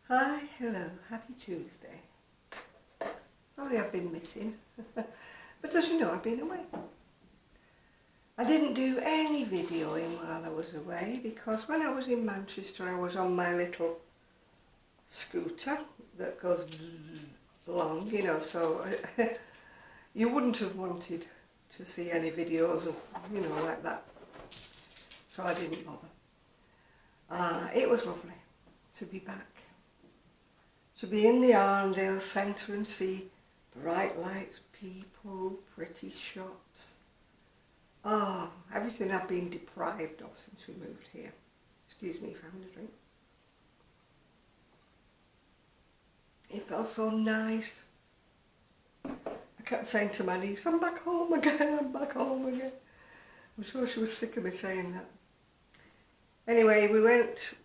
Hi, hello, happy Tuesday. Sorry I've been missing, but as you know, I've been away. I didn't do any videoing while I was away because when I was in Manchester I was on my little scooter that goes long, you know, so you wouldn't have wanted to see any videos of, you know, like that. So I didn't bother. It was lovely to be back. To be in the Arndale centre and see bright lights, people, pretty shops. Oh, everything I've been deprived of since we moved here. Excuse me if I'm having a drink. It felt so nice. I kept saying to my niece, I'm back home again, I'm back home again. I'm sure she was sick of me saying that. Anyway, we went,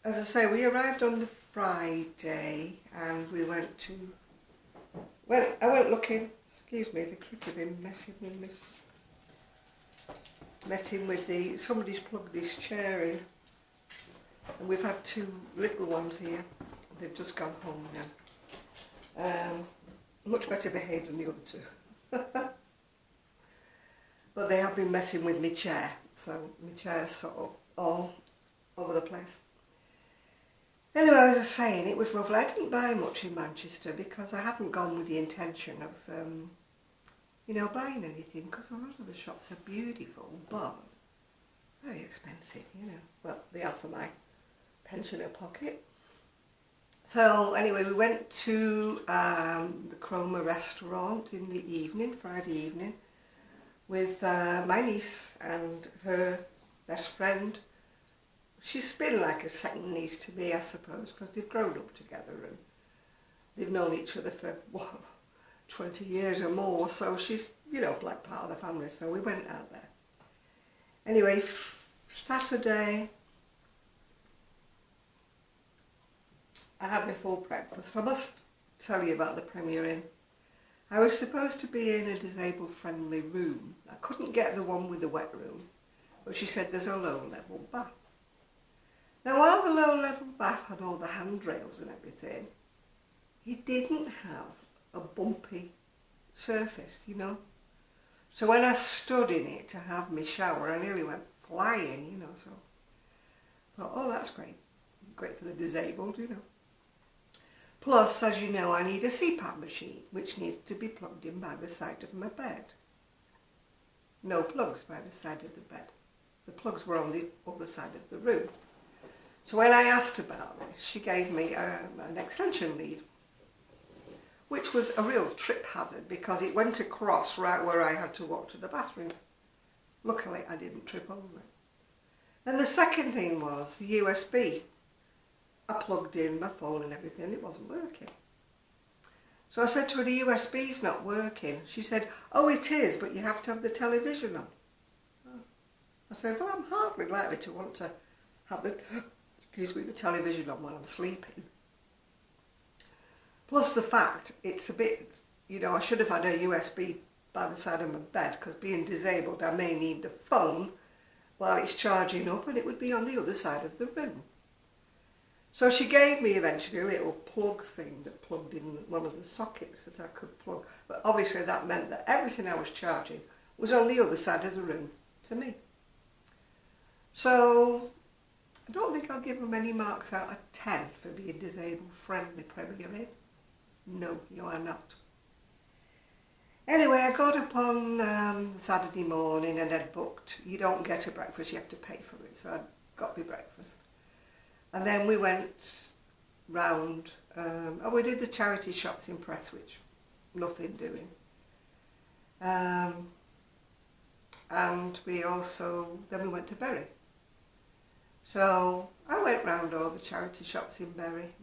as I say, we arrived on the Friday and we went to, I went looking, excuse me, the kids have been messing with the, somebody's plugged this chair in and we've had two little ones here. They've just gone home now. Much better behaved than the other two. But they have been messing with my chair, so my chair's sort of all over the place. Anyway, as I was saying, it was lovely. I didn't buy much in Manchester because I hadn't gone with the intention of, you know, buying anything, because a lot of the shops are beautiful, but very expensive, you know. Well, they are for my pensioner pocket. So anyway, we went to the Croma restaurant in the evening, Friday evening, with my niece and her best friend. She's been like a second niece to me, I suppose, because they've grown up together and they've known each other for, what, 20 years or more, so she's, you know, like part of the family, so we went out there. Anyway, Saturday, I had my full breakfast. I must tell you about the Premier Inn. I was supposed to be in a disabled friendly room. I couldn't get the one with the wet room, but she said there's a low level bath. Now, while the low-level bath had all the handrails and everything, it didn't have a bumpy surface, you know. So when I stood in it to have my shower, I nearly went flying, you know, so I thought, oh, that's great. Great for the disabled, you know. Plus, as you know, I need a CPAP machine, which needs to be plugged in by the side of my bed. No plugs by the side of the bed. The plugs were on the other side of the room. So when I asked about this, she gave me an extension lead, which was a real trip hazard because it went across right where I had to walk to the bathroom. Luckily, I didn't trip over it. And the second thing was the USB. I plugged in my phone and everything, it wasn't working. So I said to her, the USB's not working. She said, oh, it is, but you have to have the television on. I said, well, I'm hardly likely to want to have the television on while I'm sleeping. Plus the fact, it's a bit, you know, I should have had a USB by the side of my bed because being disabled I may need the phone while it's charging up and it would be on the other side of the room. So she gave me eventually a little plug thing that plugged in one of the sockets that I could plug, but obviously that meant that everything I was charging was on the other side of the room to me. So I don't think I'll give them any marks out of 10 for being disabled friendly Premier Inn. No, you are not. Anyway, I got up on Saturday morning and I'd booked, you don't get a breakfast, you have to pay for it, so I got my breakfast. And then we went round, we did the charity shops in Prestwich, nothing doing. And we went to Bury. So I went round all the charity shops in Bury,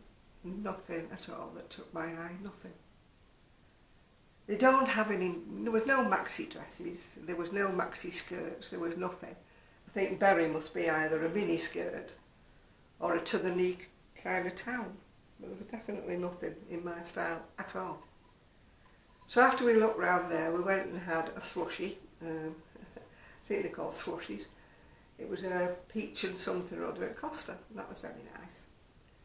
nothing at all that took my eye, nothing. They don't have any, there was no maxi dresses, there was no maxi skirts, there was nothing. I think Bury must be either a mini skirt or a to-the-knee kind of town. But there was definitely nothing in my style at all. So after we looked round there, we went and had a slushie. I think they're called slushies. It was a peach and something or other at Costa, and that was very nice.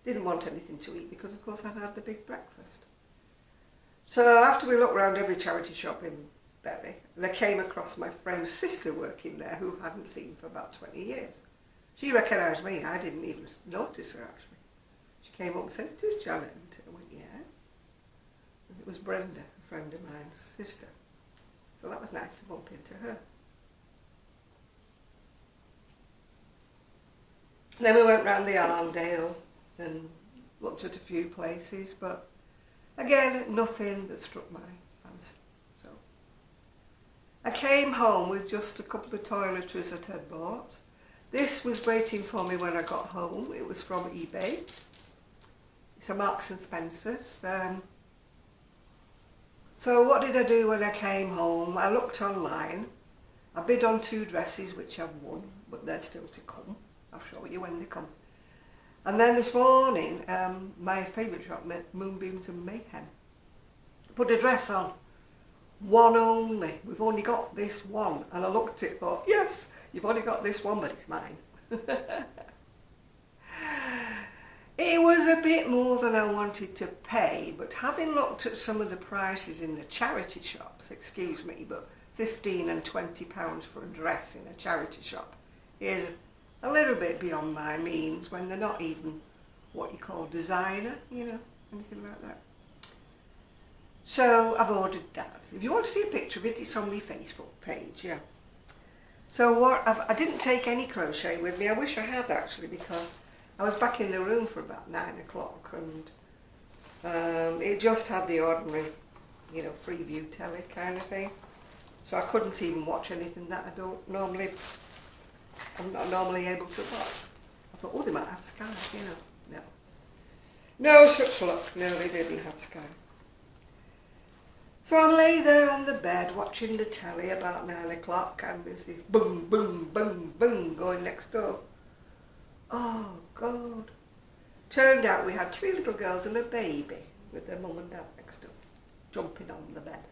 Didn't want anything to eat because of course I'd had the big breakfast. So after we looked around every charity shop in Bury, and I came across my friend's sister working there who I hadn't seen for about 20 years. She recognised me, I didn't even notice her actually. She came up and said, "It is Janet." And I went, "Yes." And it was Brenda, a friend of mine's sister. So that was nice to bump into her. Then we went round the Arndale and looked at a few places, but again, nothing that struck my fancy. So I came home with just a couple of toiletries that I'd bought. This was waiting for me when I got home. It was from eBay. It's a Marks and Spencer's. So what did I do when I came home? I looked online. I bid on 2 dresses, which I've won, but they're still to come. I'll show you when they come. And then this morning, my favourite shop, Moonbeams and Mayhem, put a dress on. One only. We've only got this one. And I looked at it and thought, yes, you've only got this one, but it's mine. It was a bit more than I wanted to pay, but having looked at some of the prices in the charity shops, excuse me, but £15 and £20 for a dress in a charity shop is a little bit beyond my means when they're not even what you call designer, you know, anything like that. So I've ordered that. If you want to see a picture of it, it's on my Facebook page, yeah. So I didn't take any crochet with me. I wish I had actually, because I was back in the room for about 9 o'clock and it just had the ordinary, you know, free view telly kind of thing. So I couldn't even watch anything that I'm not normally able to watch. I thought, oh, they might have Sky, you know. No such luck. No, they didn't have Sky. So I lay there on the bed watching the telly about 9 o'clock and there's this boom, boom, boom, boom going next door. Oh, God. Turned out we had 3 little girls and a baby with their mum and dad next door, jumping on the bed.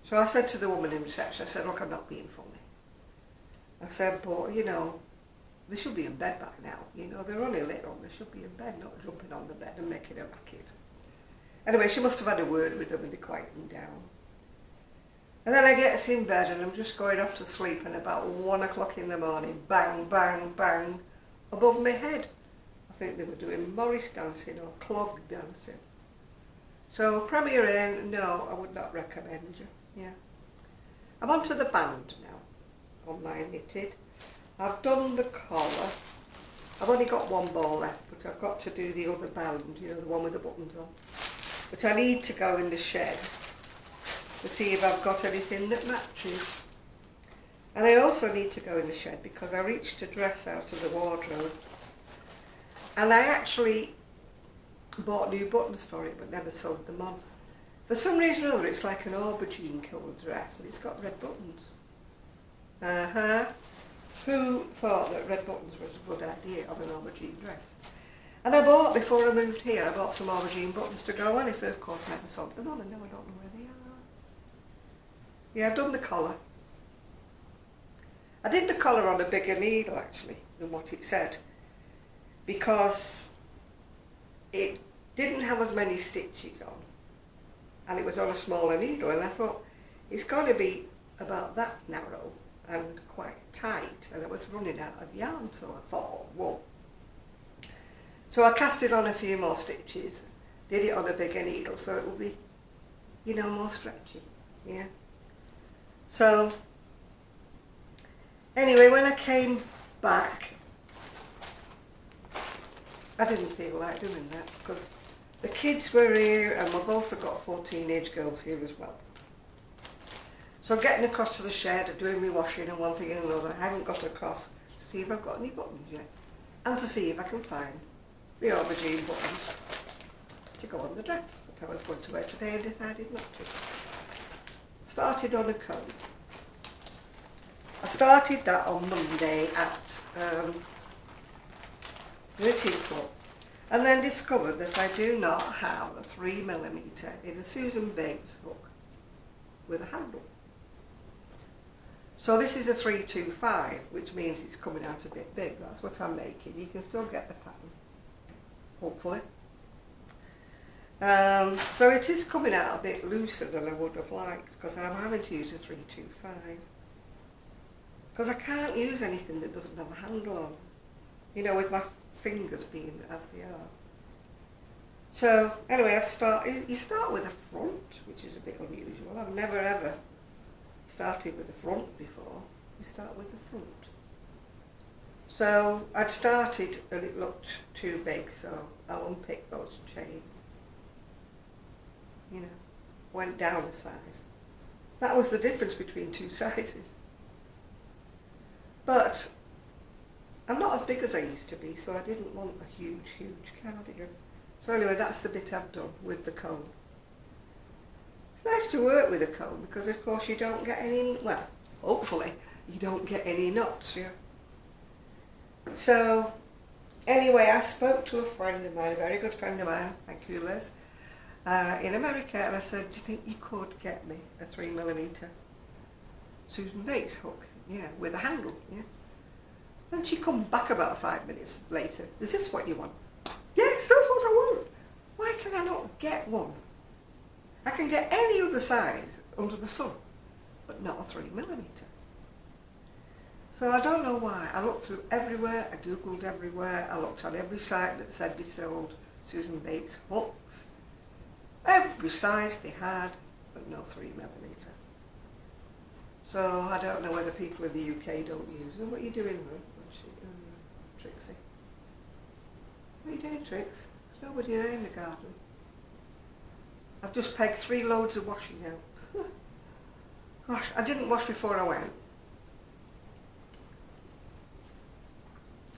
So I said to the woman in reception, I said, look, I'm not being funny. I said, but, you know, they should be in bed by now. You know, they're only little, they should be in bed, not jumping on the bed and making a racket. Anyway, she must have had a word with them and they quieted them down. And then I get us in bed and I'm just going off to sleep, and about 1 o'clock in the morning, bang, bang, bang, above my head. I think they were doing Morris dancing or clog dancing. So Premier Inn, no, I would not recommend you. Yeah. I'm onto the band now on my knitted. I've done the collar. I've only got 1 ball left, but I've got to do the other band, you know, the one with the buttons on. But I need to go in the shed to see if I've got anything that matches. And I also need to go in the shed because I reached a dress out of the wardrobe and I actually bought new buttons for it but never sewed them on. For some reason or other it's like an aubergine coloured dress and it's got red buttons. Who thought that red buttons was a good idea on an aubergine dress? And I bought, before I moved here, I bought some aubergine buttons to go on it, but of course never sewed them on and now I don't know where they are. Yeah, I've done the collar. I did the collar on a bigger needle actually than what it said because it didn't have as many stitches on and it was on a smaller needle, and I thought it's got to be about that narrow and quite tight, and I was running out of yarn, so I thought, whoa. So I cast it on a few more stitches, did it on a bigger needle so it would be, you know, more stretchy, yeah. So anyway, when I came back, I didn't feel like doing that because the kids were here and we've also got 4 teenage girls here as well. So getting across to the shed, doing my washing and one thing and another, I haven't got across to see if I've got any buttons yet and to see if I can find the aubergine buttons to go on the dress that I was going to wear today and decided not to. Started on a coat. I started that on Monday at Knitting Club and then discovered that I do not have a 3mm in a Susan Bates hook with a handle. So this is a 325, which means it's coming out a bit big. That's what I'm making. You can still get the pattern hopefully. So it is coming out a bit looser than I would have liked, because I'm having to use a 325. Because I can't use anything that doesn't have a handle on, you know, with my fingers being as they are. So anyway, you start with a front, which is a bit unusual. I've never ever started with a front before. You start with the front. So I'd started and it looked too big, so I'll unpick those chains. You know, went down a size. That was the difference between two sizes. But I'm not as big as I used to be, so I didn't want a huge, huge cardigan. So anyway, that's the bit I've done with the comb. It's nice to work with a comb because of course you don't get any, well, hopefully you don't get any knots, yeah. So anyway, I spoke to a friend of mine, a very good friend of mine, thank you Liz, in America, and I said, do you think you could get me a 3mm Susan Bates hook, yeah, with a handle, yeah? And she come back about 5 minutes later, is this what you want? Yes, that's what I want. Why can I not get one? I can get any other size under the sun, but not a 3mm. So I don't know why. I looked through everywhere, I googled everywhere, I looked on every site that said they sold Susan Bates hooks. Every size they had, but no 3mm. So I don't know whether people in the UK don't use them. What are you doing, Trixie? What are you doing, Trix? There's nobody there in the garden. I've just pegged 3 loads of washing now. Gosh, I didn't wash before I went.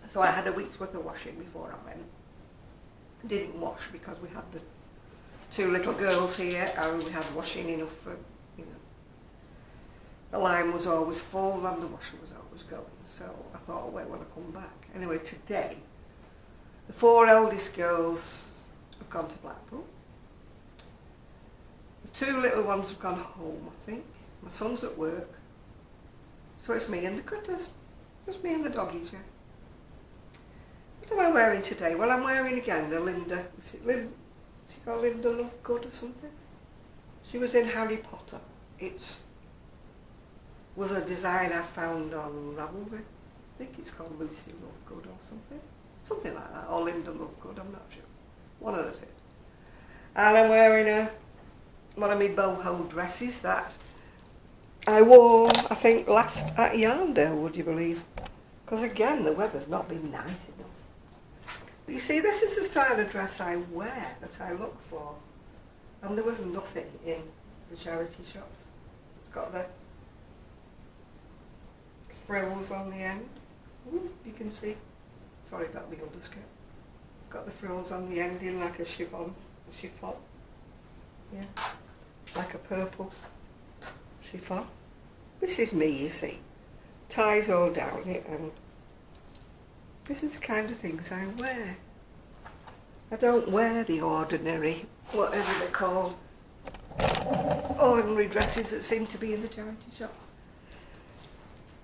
So I had a week's worth of washing before I went. Didn't wash because we had the 2 little girls here and we had washing enough for, you know. The line was always full and the washer was always going. So I thought, I'll wait when I come back. Anyway, today, the 4 eldest girls have gone to Blackpool. The 2 little ones have gone home, I think. My son's at work. So it's me and the critters. Just me and the doggies, yeah. What am I wearing today? Well, I'm wearing again the Linda, is she called Linda Lovegood or something? She was in Harry Potter. It was a design I found on Ravelry. I think it's called Lucy Lovegood or something. Something like that, or Linda Lovegood, I'm not sure. One of the 2. And I'm wearing one of my boho dresses that I wore, I think, last at Arndale, would you believe? Because again, the weather's not been nice enough. But you see, this is the style of dress I wear, that I look for. And there was nothing in the charity shops. It's got the frills on the end. Ooh, you can see. Sorry about my underskirt. Got the frills on the end in like a chiffon. Yeah. Like a purple chiffon. This is me, you see. Ties all down it, and this is the kind of things I wear. I don't wear the ordinary, whatever they're called, ordinary dresses that seem to be in the charity shop.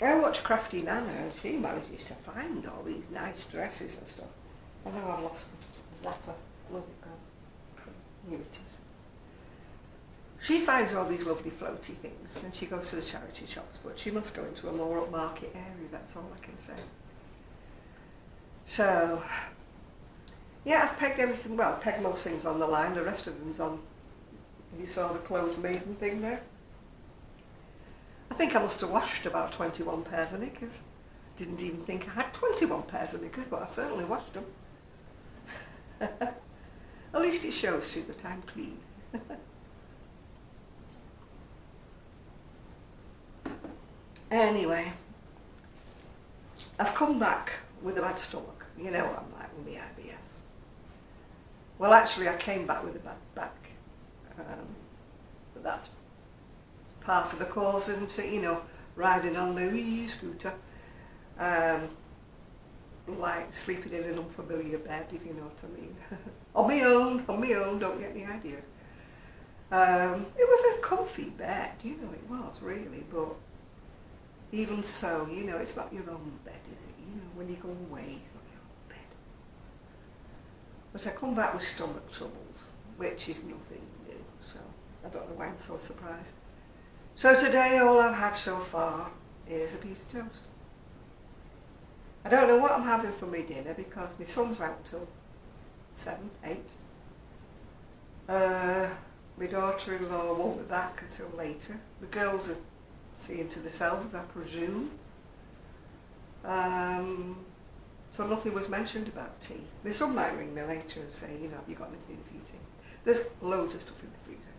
I watch Crafty Nana and she manages to find all these nice dresses and stuff. I know I've lost the zapper. Where's it gone? Here it is. She finds all these lovely floaty things and she goes to the charity shops, but she must go into a more upmarket area, that's all I can say. So, yeah, I've pegged everything, well, pegged most things on the line, the rest of them's on, you saw the clothes maiden thing there. I think I must have washed about 21 pairs of knickers. Didn't even think I had 21 pairs of knickers, but I certainly washed them. At least it shows you that I'm clean. Anyway, I've come back with a bad stomach. You know what I'm like with my IBS. Well, actually, I came back with a bad back. But that's part of the cause, and you know, riding on the scooter, like sleeping in an unfamiliar bed, if you know what I mean. on my own, don't get any ideas. It was a comfy bed, you know it was really, but even so, you know, it's not your own bed, is it? You know, when you go away, it's not your own bed. But I come back with stomach troubles, which is nothing new, so I don't know why I'm so surprised. So today all I've had so far is a piece of toast. I don't know what I'm having for my dinner because my son's out till 7, 8. My daughter-in-law won't be back until later. The girls are seeing to themselves, I presume. So nothing was mentioned about tea. My son might ring me later and say, you know, have you got anything for your tea? There's loads of stuff in the freezer.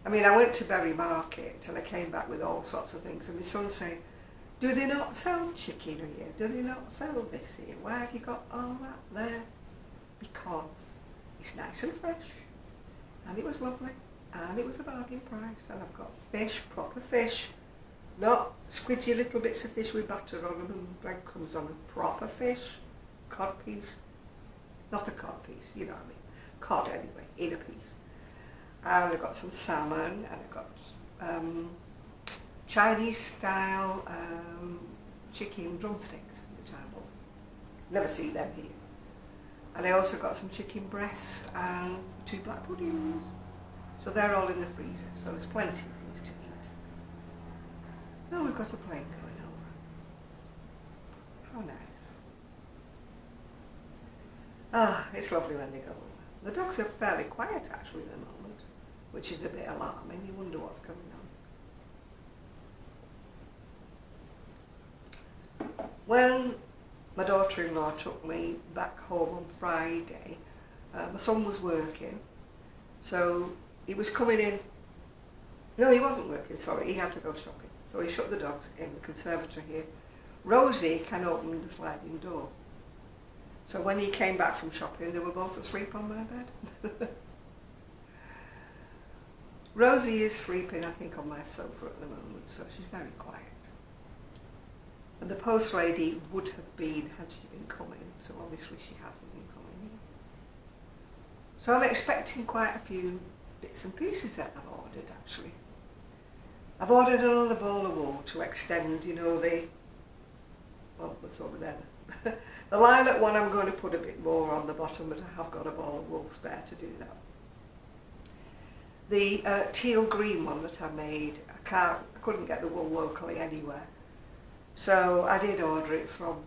I mean, I went to Berry Market and I came back with all sorts of things, and my son saying, do they not sell chicken here? Do they not sell this here? Why have you got all that there? Because it's nice and fresh, and it was lovely, and it was a bargain price, and I've got fish, proper fish, not squidgy little bits of fish with butter on them and breadcrumbs on them, proper fish, cod piece, not a cod piece, you know what I mean, cod anyway, in a piece. And I've got some salmon, and I've got Chinese style chicken drumsticks, which I love. Never see them here. And I also got some chicken breast and 2 black puddings. So they're all in the freezer, so there's plenty of things to eat. Oh, we've got a plane going over. How nice. Ah, it's lovely when they go over. The dogs are fairly quiet actually at the moment, which is a bit alarming. You wonder what's going on. When my daughter-in-law took me back home on Friday, my son was working, so he was coming in. No, he wasn't working, sorry, he had to go shopping. So he shut the dogs in the conservatory here. Rosie can open the sliding door. So when he came back from shopping, they were both asleep on my bed. Rosie is sleeping, I think, on my sofa at the moment, so she's very quiet. And the post lady would have been had she been coming, so obviously she hasn't been coming. So I'm expecting quite a few bits and pieces that I've ordered actually. I've ordered another ball of wool to extend, you know, well, that's over there. The lilac one I'm going to put a bit more on the bottom, but I have got a ball of wool spare to do that. The teal green one that I made, I couldn't get the wool locally anywhere. So I did order it from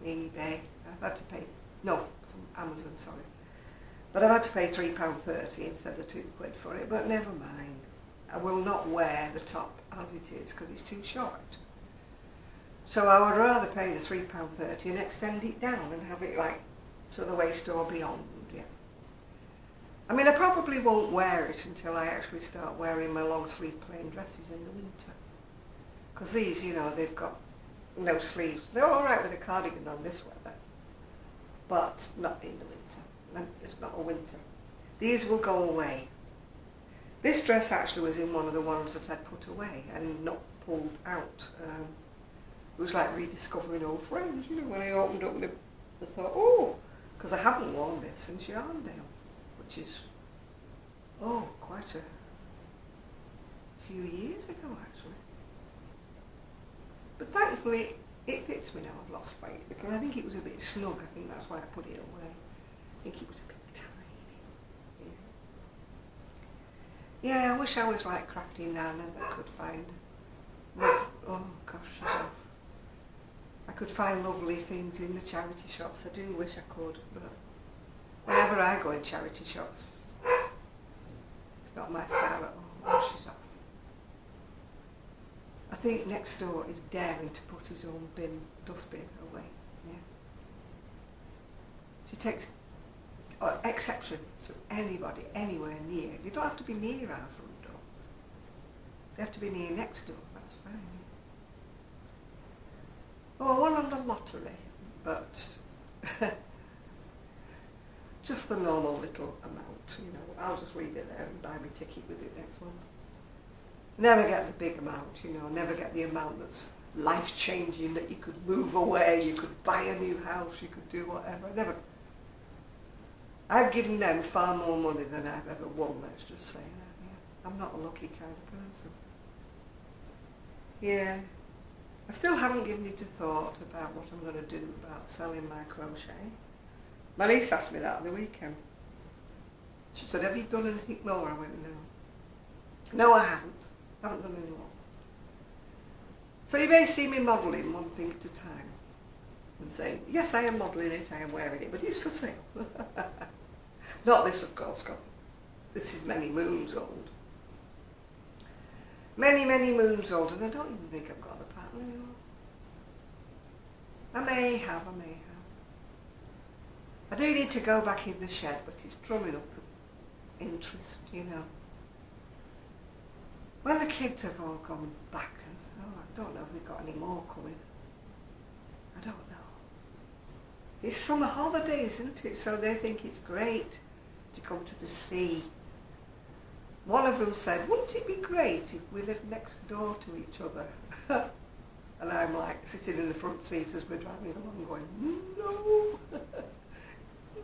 eBay. I've had to pay, no, from Amazon, sorry. But I've had to pay £3.30 instead of £2 for it, but never mind. I will not wear the top as it is because it's too short. So I would rather pay the £3.30 and extend it down and have it like to the waist or beyond, yeah. I mean, I probably won't wear it until I actually start wearing my long sleeve plain dresses in the winter. Because these, you know, they've got no sleeves. They're alright with a cardigan on this weather, but not in the winter. It's not a winter. These will go away. This dress actually was in one of the ones that I'd put away and not pulled out. It was like rediscovering old friends, you know, when I opened up I thought, oh, because I haven't worn this since Arndale, which is, oh, quite a few years ago actually. But thankfully it fits me now. I've lost weight because I think it was a bit snug. I think that's why I put it away. I think it was a bit tiny. Yeah, I wish I was like Crafty Nana that could find oh gosh, she's off. I could find lovely things in the charity shops. I do wish I could, but whenever I go in charity shops, it's not my style at all. Oh, she's off. I think next door is daring to put his own dustbin away. Yeah. She takes exception to anybody anywhere near. You don't have to be near our front door. They have to be near next door. That's fine. Yeah. Oh, I won on the lottery, but just the normal little amount. You know, I'll just leave it there and buy my ticket with it next month. Never get the big amount, you know, never get the amount that's life-changing, that you could move away, you could buy a new house, you could do whatever. Never. I've given them far more money than I've ever won, let's just say that, yeah. I'm not a lucky kind of person. Yeah. I still haven't given it a thought about what I'm going to do about selling my crochet. My niece asked me that on the weekend. She said, have you done anything more? I went, no. No, I haven't. I haven't done any more. So you may see me modelling one thing at a time and saying, yes, I am modelling it, I am wearing it, but it's for sale. Not this, of course, God. This is many moons old. Many, many moons old, and I don't even think I've got the pattern anymore. I may have. I do need to go back in the shed, but it's drumming up interest, you know. When the kids have all gone back, and I don't know if they've got any more coming. I don't know. It's summer holidays, isn't it? So they think it's great to come to the sea. One of them said, wouldn't it be great if we lived next door to each other? And I'm like sitting in the front seat as we're driving along going, no,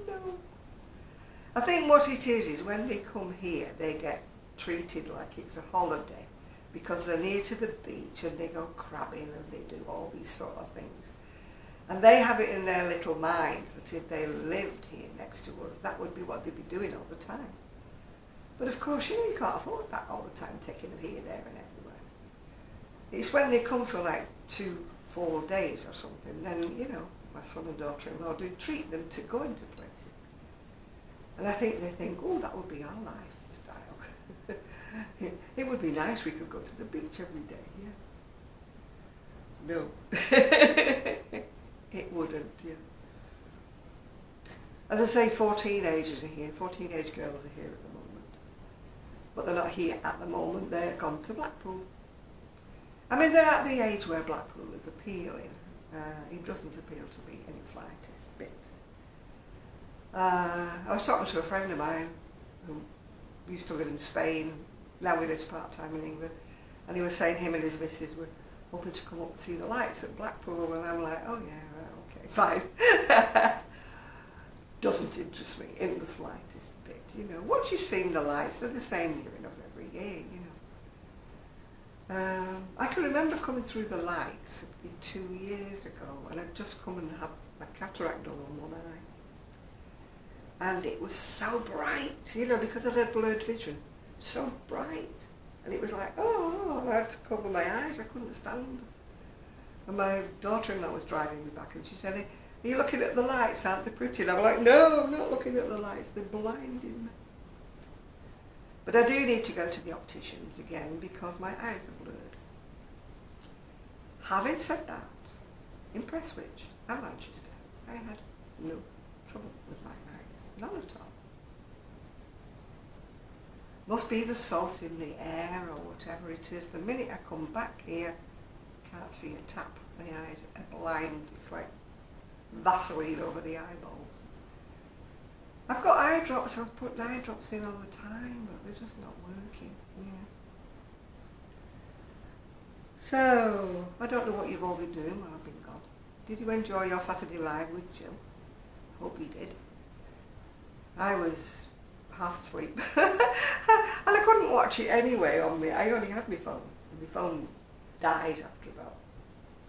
no. I think what it is when they come here, they get treated like it's a holiday because they're near to the beach and they go crabbing and they do all these sort of things. And they have it in their little minds that if they lived here next to us, that would be what they'd be doing all the time. But of course, you know, you can't afford that all the time, taking them here, there and everywhere. It's when they come for like 2-4 days or something, then, you know, my son and daughter-in-law do treat them to go into places. And I think they think, oh, that would be our lifestyle. It would be nice, we could go to the beach every day, yeah. No. It wouldn't, yeah. As I say, 4 teenagers are here, 4 teenage girls are here at the moment. But they're not here at the moment, they're gone to Blackpool. I mean, they're at the age where Blackpool is appealing. It doesn't appeal to me in the slightest bit. I was talking to a friend of mine who used to live in Spain, now he lives part-time in England, and he was saying him and his missus were hoping to come up and see the lights at Blackpool, and I'm like, oh yeah, right, okay, fine. Doesn't interest me in the slightest bit, you know. Once you've seen the lights, they're the same near enough every year, you know. I can remember coming through the lights 2 years ago, and I'd just come and had my cataract done on one eye. And it was so bright, you know, because I had blurred vision. So bright. And it was like, oh, I had to cover my eyes, I couldn't stand. And my daughter-in-law was driving me back and she said, are you looking at the lights, aren't they pretty? And I'm like, no, I'm not looking at the lights, they're blinding me. But I do need to go to the opticians again because my eyes are blurred. Having said that, in Prestwich and Manchester, I had no trouble with my eyes, none at all. Must be the salt in the air or whatever it is. The minute I come back here, I can't see a tap. My eyes are blind. It's like Vaseline over the eyeballs. I've got eye drops. I've put eye drops in all the time, but they're just not working. Yeah. So, I don't know what you've all been doing while I've been gone. Did you enjoy your Saturday Live with Jill? Hope you did. I was half asleep. And I couldn't watch it anyway on me. I only had my phone. And my phone died after about,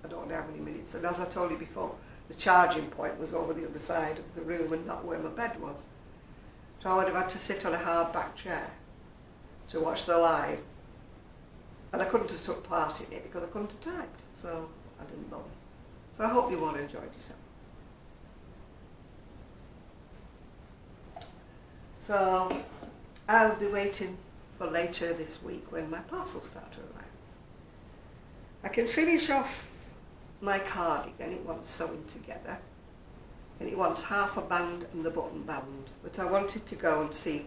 I don't know how many minutes. And as I told you before, the charging point was over the other side of the room and not where my bed was. So I would have had to sit on a hard back chair to watch the live. And I couldn't have took part in it because I couldn't have typed. So I didn't bother. So I hope you all enjoyed yourself. So I'll be waiting for later this week when my parcels start to arrive. I can finish off my cardigan. It wants sewing together. And it wants half a band and the button band. But I wanted to go and see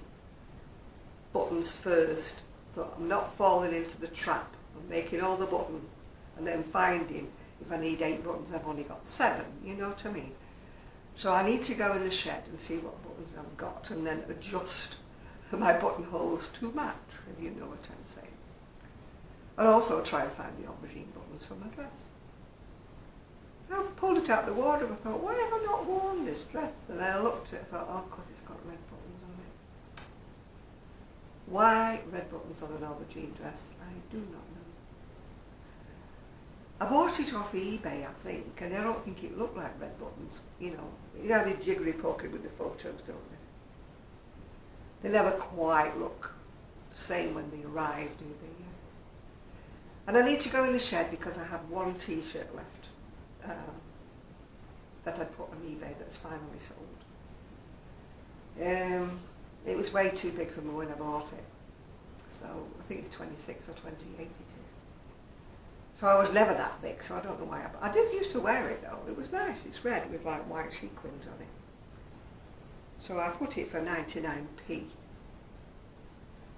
buttons first. So I'm not falling into the trap of making all the button and then finding if I need 8 buttons I've only got 7. You know what I mean? So I need to go in the shed and see what buttons I've got and then adjust my buttonholes to match, if you know what I'm saying. And also try and find the aubergine buttons for my dress. I pulled it out of the wardrobe. I thought, why have I not worn this dress? And I looked at it and thought, oh, because it's got red buttons on it. Why red buttons on an aubergine dress? I do not know. I bought it off eBay, I think, and I don't think it looked like red buttons. You know they jiggery pokery with the photos, don't they? They never quite look the same when they arrive, do they? Yeah. And I need to go in the shed because I have one t-shirt left that I put on eBay that's finally sold. It was way too big for me when I bought it. So I think it's 26 or 28 it is. So I was never that big, so I don't know why. I did used to wear it though. It was nice. It's red with like white sequins on it. So I put it for 99p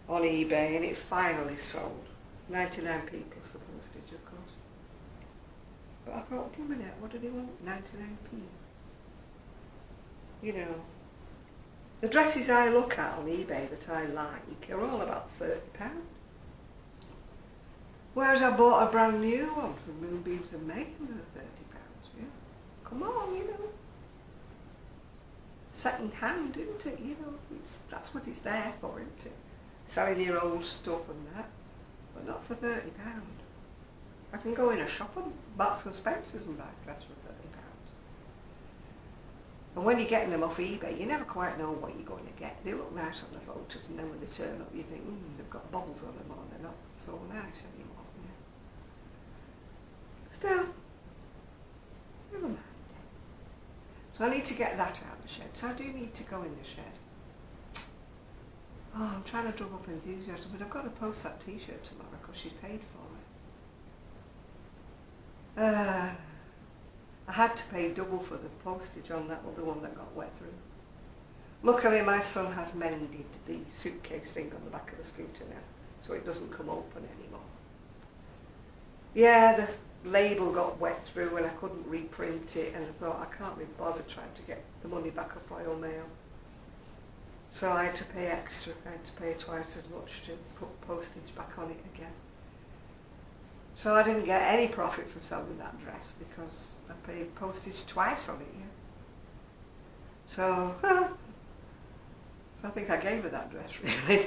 on eBay, and it finally sold. 99p plus the postage, of course. But I thought, blooming it, what do they want? 99p. You know, the dresses I look at on eBay that I like are all about £30. Whereas I bought a brand new one from Moonbeams and Mayhem for £30. Yeah. Come on, you know. Second hand, isn't it? You know, that's what it's there for, isn't it? Selling your old stuff and that, but not for £30. I can go in a shop and Marks and Spencer's and buy a dress for £30. And when you're getting them off eBay, you never quite know what you're going to get. They look nice on the photos, and then when they turn up, you think, they've got bubbles on them, or they're not so nice anymore. Still, never mind. So I need to get that out of the shed. So I do need to go in the shed. Oh, I'm trying to drum up enthusiasm, but I've got to post that t-shirt tomorrow because she's paid for it. I had to pay double for the postage on that other one that got wet through. Luckily my son has mended the suitcase thing on the back of the scooter now, so it doesn't come open anymore. Yeah, the label got wet through and I couldn't reprint it, and I thought I can't be bothered trying to get the money back off Royal Mail. So I had to pay extra, I had to pay twice as much to put postage back on it again. So I didn't get any profit from selling that dress because I paid postage twice on it, yeah. So I think I gave her that dress, really.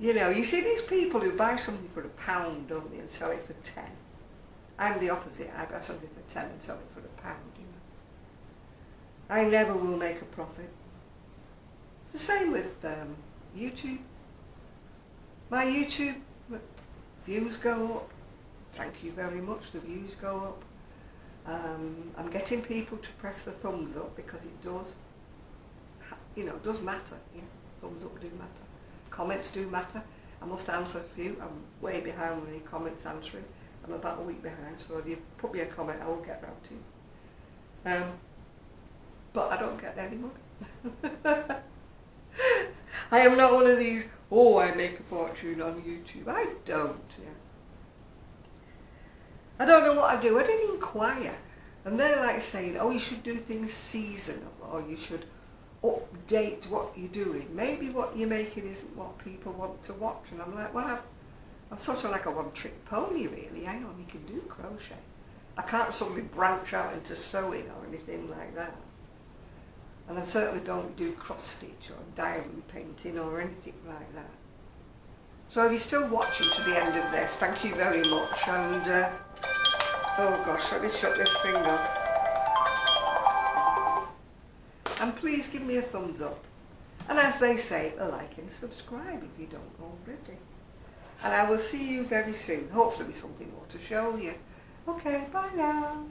You know, you see these people who buy something for £1, don't they, and sell it for 10. I'm the opposite. I buy something for 10 and sell it for £1, you know. I never will make a profit. It's the same with YouTube. My YouTube views go up. Thank you very much, the views go up. I'm getting people to press the thumbs up because it does, you know, does matter. Yeah, thumbs up do matter. Comments do matter. I must answer a few. I'm way behind with the comments answering. I'm about a week behind, so if you put me a comment, I will get round to you. But I don't get any money. I am not one of these, oh, I make a fortune on YouTube. I don't, yeah. I don't know what I do. I did inquire, and they're like saying, oh, you should do things seasonal, or you should update what you're doing. Maybe what you're making isn't what people want to watch. And I'm like, well, I'm sort of like a one-trick pony, really. I only can do crochet. I can't suddenly branch out into sewing or anything like that. And I certainly don't do cross-stitch or diamond painting or anything like that. So if you're still watching to the end of this, thank you very much. And, oh gosh, let me shut this thing off. And please give me a thumbs up. And as they say, like and subscribe if you don't already. And I will see you very soon. Hopefully with something more to show you. Okay, bye now.